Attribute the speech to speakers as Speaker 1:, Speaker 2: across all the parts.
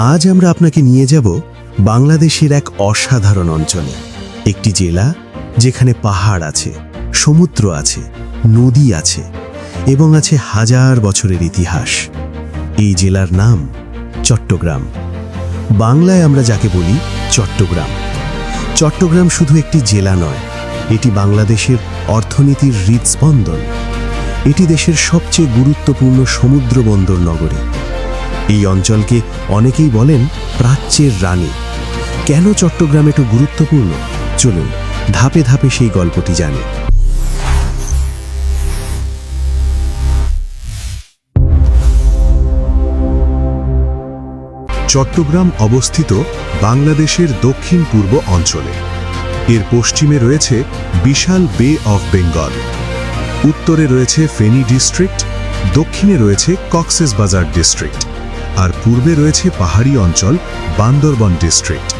Speaker 1: আজ আমরা আপনাকে নিয়ে যাব বাংলাদেশের এক অসাধারণ অঞ্চলে, একটি জেলা যেখানে পাহাড় আছে, সমুদ্র আছে, নদী আছে এবং আছে হাজার বছরের ইতিহাস। এই জেলার নাম চট্টগ্রাম। বাংলায় আমরা যাকে বলি চট্টগ্রাম। চট্টগ্রাম শুধু একটি জেলা নয়, এটি বাংলাদেশের অর্থনীতির হৃদস্পন্দন। এটি দেশের সবচেয়ে গুরুত্বপূর্ণ সমুদ্র বন্দর নগরী। এই অঞ্চলকে অনেকেই বলেন প্রাচ্যের রানী। কেন চট্টগ্রাম এত গুরুত্বপূর্ণ? চলুন ধাপে ধাপে সেই গল্পটি জানি।
Speaker 2: চট্টগ্রাম অবস্থিত বাংলাদেশের দক্ষিণ পূর্ব অঞ্চলে। এর পশ্চিমে রয়েছে বিশাল বে অফ বেঙ্গল, উত্তরে রয়েছে ফেনী ডিস্ট্রিক্ট, দক্ষিণে রয়েছে কক্সবাজার ডিস্ট্রিক্ট, আর পূর্বে রয়েছে পাহাড়ি অঞ্চল বান্দরবন ডিস্ট্রিক্ট।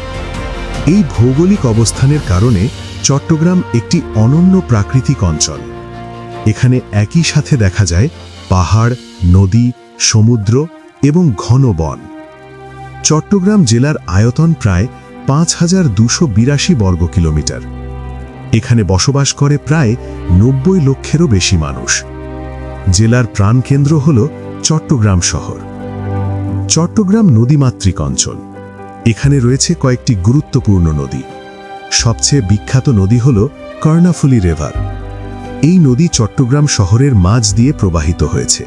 Speaker 2: এই ভৌগোলিক অবস্থানের কারণে চট্টগ্রাম একটি অনন্য প্রাকৃতিক অঞ্চল। এখানে একই সাথে দেখা যায় পাহাড়, নদী, সমুদ্র এবং ঘন বন। চট্টগ্রাম জেলার আয়তন প্রায় ৫,২৮২ বর্গ কিলোমিটার। এখানে বসবাস করে প্রায় ৯০ লক্ষেরও বেশি মানুষ। জেলার প্রাণকেন্দ্র হল চট্টগ্রাম শহর। চট্টগ্রাম নদীমাতৃক অঞ্চল। এখানে রয়েছে কয়েকটি গুরুত্বপূর্ণ নদী। সবচেয়ে বিখ্যাত নদী হল কর্ণফুলী রিভার। এই নদী চট্টগ্রাম শহরের মাঝ দিয়ে প্রবাহিত হয়েছে।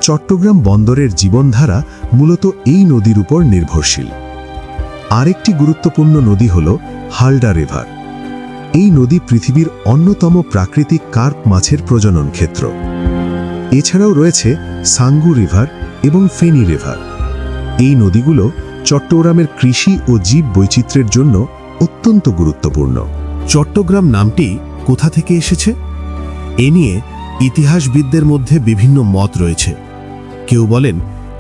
Speaker 2: চট্টগ্রাম বন্দরের জীবনধারা মূলত এই নদীর উপর নির্ভরশীল। আরেকটি গুরুত্বপূর্ণ নদী হল হালদা রিভার। এই নদী পৃথিবীর অন্যতম প্রাকৃতিক কার্প মাছের প্রজনন ক্ষেত্র। এছাড়াও রয়েছে সাঙ্গু রিভার এবং ফেনী রিভার। এই নদীগুলো চট্টগ্রামের কৃষি ও জীব বৈচিত্র্যের জন্য অত্যন্ত গুরুত্বপূর্ণ।
Speaker 1: চট্টগ্রাম নামটি কোথা থেকে এসেছে? এ নিয়ে ইতিহাসবিদদের মধ্যে বিভিন্ন মত রয়েছে। কেউ বলেন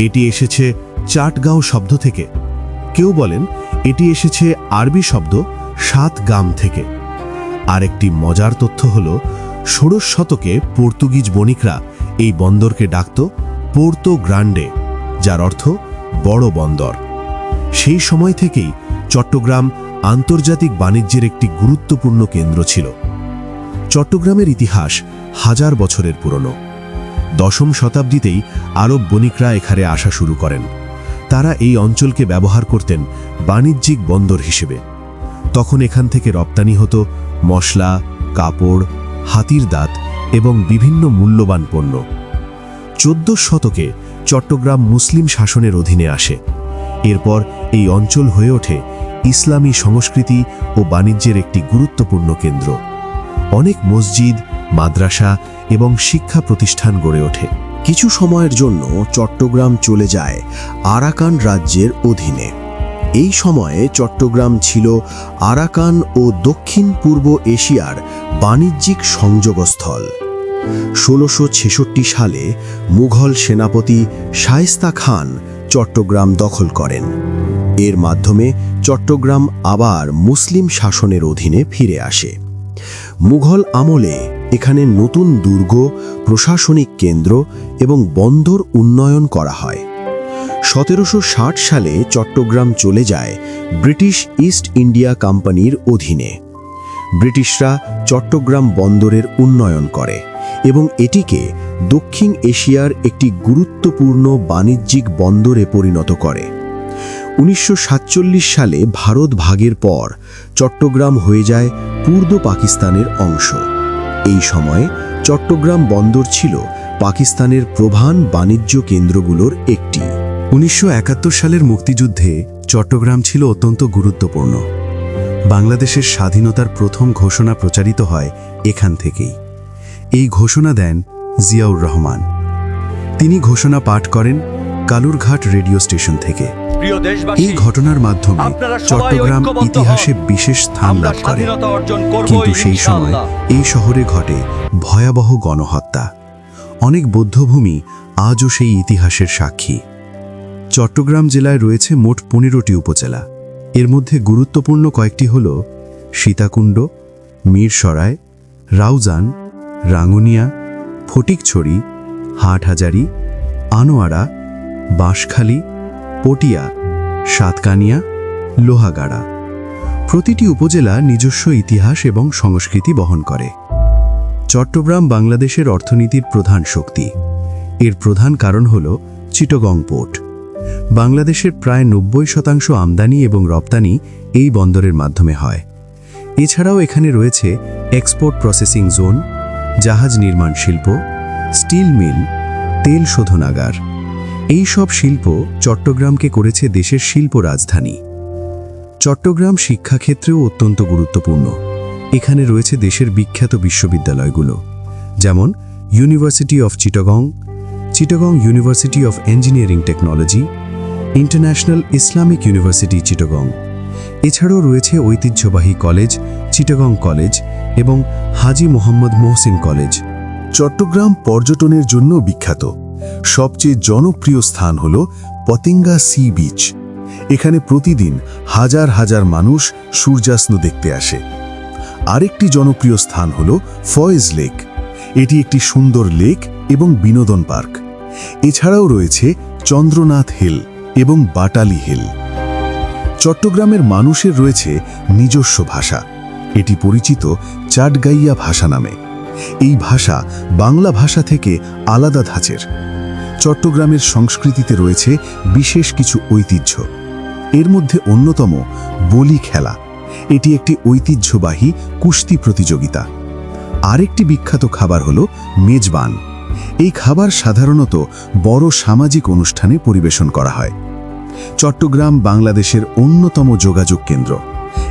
Speaker 1: এটি এসেছে চাটগাঁও শব্দ থেকে, কেউ বলেন এটি এসেছে আরবি শব্দ সাত গাম থেকে। আরেকটি মজার তথ্য হল ১৬শ শতকে পর্তুগিজ বণিকরা এই বন্দরকে ডাকত পোর্তো গ্রান্ডে, যার অর্থ বড় বন্দর। সেই সময় থেকেই চট্টগ্রাম আন্তর্জাতিক বাণিজ্যের একটি গুরুত্বপূর্ণ কেন্দ্র ছিল। চট্টগ্রামের ইতিহাস হাজার বছরের পুরনো। ১০ম শতাব্দীতেই আরব বণিকরা এখানে আসা শুরু করেন। তারা এই অঞ্চলকে ব্যবহার করতেন বাণিজ্যিক বন্দর হিসেবে। তখন এখান থেকে রপ্তানি হতো মশলা, কাপড়, হাতির দাঁত এবং বিভিন্ন মূল্যবান পণ্য। ১৪শ শতকে চট্টগ্রাম মুসলিম শাসনের অধীনে আসে। এরপর এই অঞ্চল হয়ে ওঠে ইসলামী সংস্কৃতি ও বাণিজ্যের একটি গুরুত্বপূর্ণ কেন্দ্র। অনেক মসজিদ, মাদ্রাসা এবং শিক্ষা প্রতিষ্ঠান গড়ে ওঠে।
Speaker 3: কিছু সময়ের জন্য চট্টগ্রাম চলে যায় আরাকান রাজ্যের অধীনে। এই সময়ে চট্টগ্রাম ছিল আরাকান ও দক্ষিণ পূর্ব এশিয়ার বাণিজ্যিক সংযোগস্থল। ১৬৬৬ সালে মুঘল সেনাপতি শায়েস্তা খান চট্টগ্রাম দখল করেন। এর মাধ্যমে চট্টগ্রাম আবার মুসলিম শাসনের অধীনে ফিরে আসে। মুঘল আমলে এখানে নতুন দুর্গ, প্রশাসনিক কেন্দ্র এবং বন্দর উন্নয়ন করা হয়। ১৭৬০ সালে চট্টগ্রাম চলে যায় ব্রিটিশ ইস্ট ইন্ডিয়া কোম্পানির অধীনে। ব্রিটিশরা চট্টগ্রাম বন্দরের উন্নয়ন করে এবং এটিকে দক্ষিণ এশিয়ার একটি গুরুত্বপূর্ণ বাণিজ্যিক বন্দরে পরিণত করে। ১৯৪৭ সালে ভারত ভাগের পর চট্টগ্রাম হয়ে যায় পূর্ব পাকিস্তানের অংশ। এই সময়ে চট্টগ্রাম বন্দর ছিল পাকিস্তানের প্রধান বাণিজ্য কেন্দ্রগুলোর একটি।
Speaker 1: ১৯৭১ সালের মুক্তিযুদ্ধে চট্টগ্রাম ছিল অত্যন্ত গুরুত্বপূর্ণ। বাংলাদেশের স্বাধীনতার প্রথম ঘোষণা প্রচারিত হয় এখান থেকেই। এই ঘোষণা দেন জিয়াউর রহমান। তিনি ঘোষণা পাঠ করেন কালুরঘাট রেডিও স্টেশন থেকে। এই ঘটনার মাধ্যমে চট্টগ্রাম ইতিহাসে বিশেষ স্থান লাভ করে। কিন্তু সেই সময় এই শহরে ঘটে ভয়াবহ গণহত্যা। অনেক বৌদ্ধভূমি আজও সেই ইতিহাসের সাক্ষী। চট্টগ্রাম জেলায় রয়েছে মোট ১৫টি উপজেলা। এর মধ্যে গুরুত্বপূর্ণ কয়েকটি হল সীতাকুণ্ড, মিরসরাই, রাউজান, রাঙ্গুনিয়া, ফটিকছড়ি, হাটহাজারী, আনোয়ারা, বাঁশখালী, পটিয়া
Speaker 3: সাতকানিয়া, লোহাগাড়া। প্রতিটি উপজেলা নিজস্ব ইতিহাস এবং সংস্কৃতি বহন করে। চট্টগ্রাম বাংলাদেশের অর্থনীতির প্রধান শক্তি। এর প্রধান কারণ হল চিটাগং পোর্ট। বাংলাদেশের প্রায় 90% আমদানি এবং রপ্তানি এই বন্দরের মাধ্যমে হয়। এছাড়াও এখানে রয়েছে এক্সপোর্ট প্রসেসিং জোন, জাহাজ নির্মাণ শিল্প, স্টিল মিল, তেল শোধনাগার। এই সব শিল্প চট্টগ্রামকে করেছে দেশের শিল্প রাজধানী। চট্টগ্রাম শিক্ষাক্ষেত্রেও অত্যন্ত গুরুত্বপূর্ণ। এখানে রয়েছে দেশের বিখ্যাত বিশ্ববিদ্যালয়গুলো, যেমন university of Chittagong, Chittagong university of engineering technology, international Islamic university Chittagong. এছাড়াও রয়েছে ঐতিহ্যবাহী কলেজ চিটাগং কলেজ এবং হাজী মোহাম্মদ মহসিন কলেজ।
Speaker 2: চট্টগ্রাম পর্যটনের জন্য বিখ্যাত। সবচেয়ে জনপ্রিয় স্থান হল পতেঙ্গা সি বিচ। এখানে প্রতিদিন হাজার হাজার মানুষ সূর্যাস্ত দেখতে আসে। আরেকটি জনপ্রিয় স্থান হল ফয়েজ লেক। এটি একটি সুন্দর লেক এবং বিনোদন পার্ক। এছাড়াও রয়েছে চন্দ্রনাথ হিল এবং বাটালি হিল। চট্টগ্রামের মানুষের রয়েছে নিজস্ব ভাষা। এটি পরিচিত চাটগাইয়া ভাষা নামে। এই ভাষা বাংলা ভাষা থেকে আলাদা ধাঁচের। চট্টগ্রামের সংস্কৃতিতে রয়েছে বিশেষ কিছু ঐতিহ্য। এর মধ্যে অন্যতম বলি খেলা। এটি একটি ঐতিহ্যবাহী কুস্তি প্রতিযোগিতা। আরেকটি বিখ্যাত খাবার হল মেজবান। এই খাবার সাধারণত বড় সামাজিক অনুষ্ঠানে পরিবেশন করা হয়। চট্টগ্রাম বাংলাদেশের অন্যতম যোগাযোগ কেন্দ্র।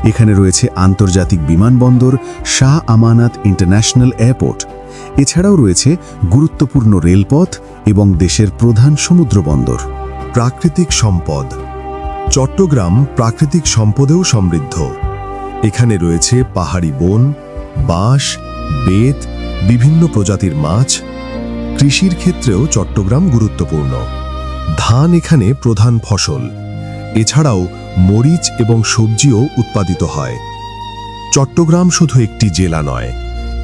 Speaker 2: এখানে রয়েছে আন্তর্জাতিক বিমানবন্দর, শাহ আমানত ইন্টারন্যাশনাল এয়ারপোর্ট। এছাড়াও রয়েছে গুরুত্বপূর্ণ রেলপথ এবং দেশের প্রধান সমুদ্র বন্দর। প্রাকৃতিক সম্পদ। চট্টগ্রাম প্রাকৃতিক সম্পদেও সমৃদ্ধ। এখানে রয়েছে পাহাড়ি বন, বাঁশ, বেত, বিভিন্ন প্রজাতির মাছ। কৃষির ক্ষেত্রেও চট্টগ্রাম গুরুত্বপূর্ণ। ধান এখানে প্রধান ফসল। এছাড়াও মরিচ এবং সবজিও উৎপাদিত হয়। চট্টগ্রাম শুধু একটি জেলা নয়,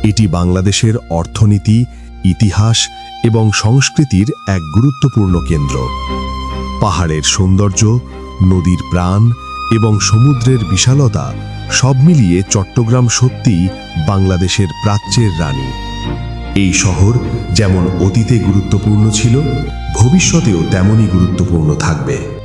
Speaker 2: এটি বাংলাদেশের অর্থনীতি, ইতিহাস এবং সংস্কৃতির এক গুরুত্বপূর্ণ কেন্দ্র। পাহাড়ের সৌন্দর্য, নদীর প্রাণ এবং সমুদ্রের বিশালতা সব মিলিয়ে চট্টগ্রাম সত্যিই বাংলাদেশের প্রাচ্যের রানী। এই শহর যেমন অতীতে গুরুত্বপূর্ণ ছিল, ভবিষ্যতেও তেমনই গুরুত্বপূর্ণ থাকবে।